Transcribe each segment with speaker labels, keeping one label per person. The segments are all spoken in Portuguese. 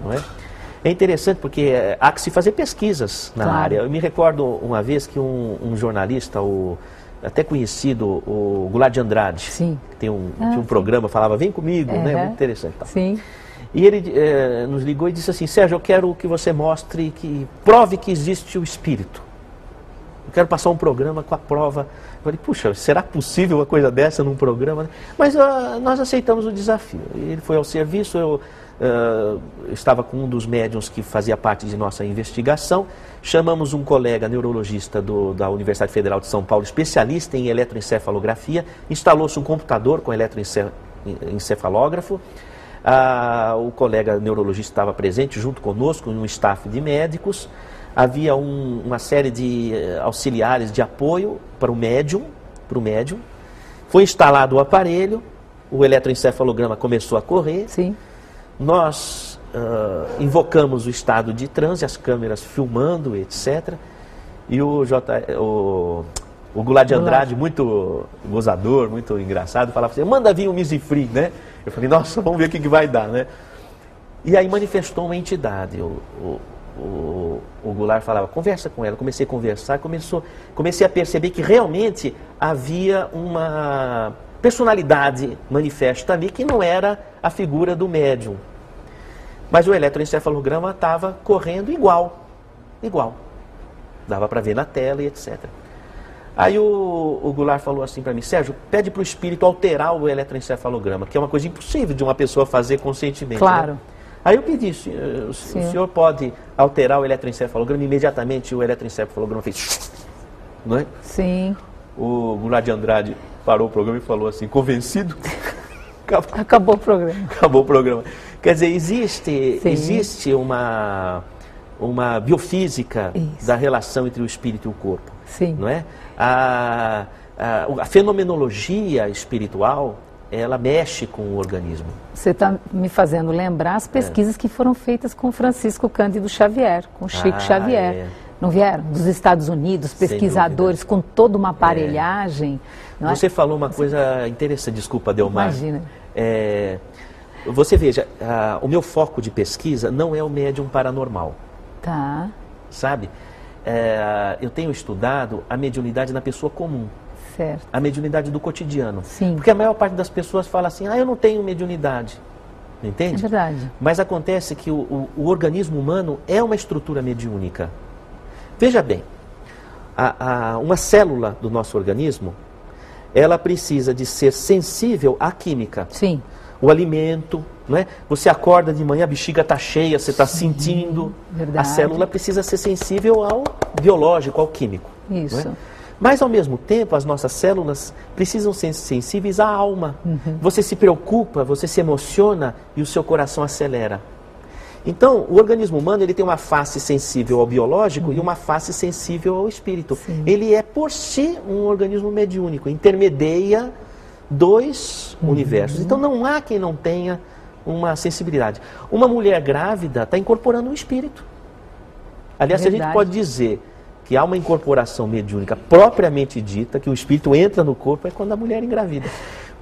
Speaker 1: não é? É interessante porque há que se fazer pesquisas na área. Eu me recordo uma vez que um jornalista, até conhecido, o Goulart de Andrade,
Speaker 2: Sim.
Speaker 1: que tinha um programa, falava, vem comigo, né? Muito interessante. Tá?
Speaker 2: Sim.
Speaker 1: E ele nos ligou e disse assim, Sérgio, eu quero que você mostre, que prove que existe o espírito. Eu quero passar um programa com a prova. Eu falei, puxa, será possível uma coisa dessa num programa? Mas nós aceitamos o desafio. Ele foi ao serviço, eu estava com um dos médiuns que fazia parte de nossa investigação. Chamamos um colega neurologista da Universidade Federal de São Paulo, especialista em eletroencefalografia. Instalou-se um computador com eletroencefalógrafo. O colega neurologista estava presente junto conosco, um staff de médicos. Havia uma série de auxiliares de apoio para o médium. Foi instalado o aparelho, o eletroencefalograma começou a correr.
Speaker 2: Sim.
Speaker 1: Nós invocamos o estado de transe, as câmeras filmando, etc. E o Goulart de Andrade, muito gozador, muito engraçado, falava assim, manda vir um Misifree, né? Eu falei, nossa, vamos ver o que vai dar, né? E aí manifestou uma entidade. O Goulart falava, conversa com ela. Comecei a conversar, comecei a perceber que realmente havia uma personalidade manifesta ali que não era a figura do médium. Mas o eletroencefalograma estava correndo igual. Dava para ver na tela e etc. Aí o Goulart falou assim para mim, Sérgio, pede para o espírito alterar o eletroencefalograma, que é uma coisa impossível de uma pessoa fazer conscientemente.
Speaker 2: Claro.
Speaker 1: Né? Aí eu pedi, o senhor pode alterar o eletroencefalograma? Imediatamente o eletroencefalograma fez... Não é?
Speaker 2: Sim.
Speaker 1: O Goulart de Andrade parou o programa e falou assim, convencido?
Speaker 2: Acabou o programa.
Speaker 1: Acabou o programa. Quer dizer, existe uma biofísica da relação entre o espírito e o corpo.
Speaker 2: Sim.
Speaker 1: Não é? A fenomenologia espiritual, ela mexe com o organismo.
Speaker 2: Você está me fazendo lembrar as pesquisas que foram feitas com Francisco Cândido Xavier, com Chico Xavier. Não vieram? Dos Estados Unidos, pesquisadores com toda uma aparelhagem. Não
Speaker 1: Você falou uma coisa interessante, desculpa, Delmar.
Speaker 2: Imagina.
Speaker 1: Você veja, o meu foco de pesquisa não é o médium paranormal.
Speaker 2: Tá.
Speaker 1: Sabe? Eu tenho estudado a mediunidade na pessoa comum.
Speaker 2: Certo.
Speaker 1: A mediunidade do cotidiano.
Speaker 2: Sim.
Speaker 1: Porque a maior parte das pessoas fala assim, eu não tenho mediunidade. Entende?
Speaker 2: É verdade.
Speaker 1: Mas acontece que o organismo humano é uma estrutura mediúnica. Veja bem, uma célula do nosso organismo, ela precisa de ser sensível à química.
Speaker 2: Sim.
Speaker 1: O alimento, não é? Você acorda de manhã, a bexiga está cheia, você está sentindo.
Speaker 2: Verdade.
Speaker 1: A célula precisa ser sensível ao biológico, ao químico.
Speaker 2: Isso.
Speaker 1: Não é? Mas, ao mesmo tempo, as nossas células precisam ser sensíveis à alma. Você se preocupa, você se emociona e o seu coração acelera. Então, o organismo humano ele tem uma face sensível ao biológico e uma face sensível ao espírito.
Speaker 2: Sim.
Speaker 1: Ele é, por si, um organismo mediúnico, intermedia dois universos. Então, não há quem não tenha uma sensibilidade. Uma mulher grávida está incorporando um espírito. Aliás, se a gente pode dizer que há uma incorporação mediúnica propriamente dita, que o espírito entra no corpo, é quando a mulher engravida.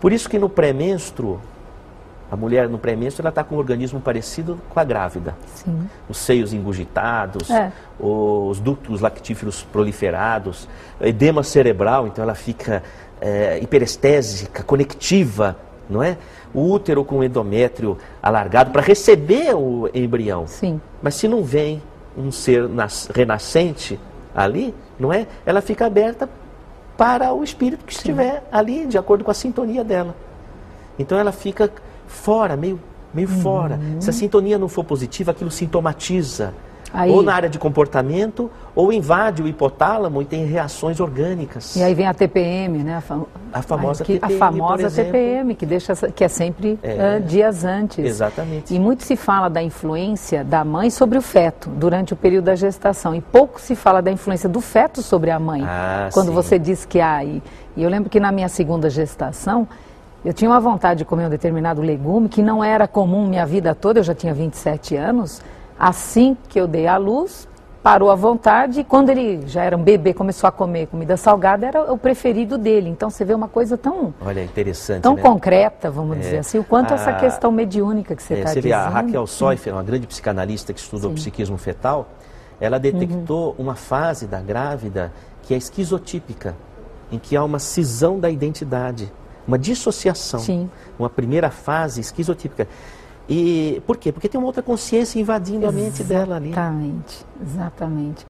Speaker 1: Por isso que no pré-menstruo, a mulher no pré-menstruo, ela está com um organismo parecido com a grávida.
Speaker 2: Sim.
Speaker 1: Os seios engurgitados, os ductos lactíferos proliferados, edema cerebral, então ela fica hiperestésica, conectiva, não é? O útero com o endométrio alargado para receber o embrião.
Speaker 2: Sim.
Speaker 1: Mas se não vem um ser renascente ali, não é? Ela fica aberta para o espírito que estiver ali, de acordo com a sintonia dela. Então ela fica fora, meio fora. Se a sintonia não for positiva, aquilo sintomatiza. Aí, ou na área de comportamento, ou invade o hipotálamo e tem reações orgânicas.
Speaker 2: E aí vem a TPM, né?
Speaker 1: A famosa TPM,
Speaker 2: a famosa
Speaker 1: por exemplo.
Speaker 2: TPM, que é sempre dias antes.
Speaker 1: Exatamente.
Speaker 2: E muito se fala da influência da mãe sobre o feto durante o período da gestação. E pouco se fala da influência do feto sobre a mãe. Quando você diz que há. E eu lembro que na minha segunda gestação, eu tinha uma vontade de comer um determinado legume que não era comum minha vida toda, eu já tinha 27 anos. Assim que eu dei à luz, parou à vontade e quando ele já era um bebê, começou a comer comida salgada, era o preferido dele. Então você vê uma coisa tão,
Speaker 1: olha, interessante,
Speaker 2: tão
Speaker 1: né?
Speaker 2: concreta, vamos dizer assim, o quanto essa questão mediúnica que você está dizendo.
Speaker 1: Você vê, a Raquel Soifer, uma grande psicanalista que estudou psiquismo fetal, ela detectou uma fase da grávida que é esquizotípica, em que há uma cisão da identidade, uma dissociação. Sim. Uma primeira fase esquizotípica. E por quê? Porque tem uma outra consciência invadindo a mente dela ali.
Speaker 2: Exatamente, exatamente.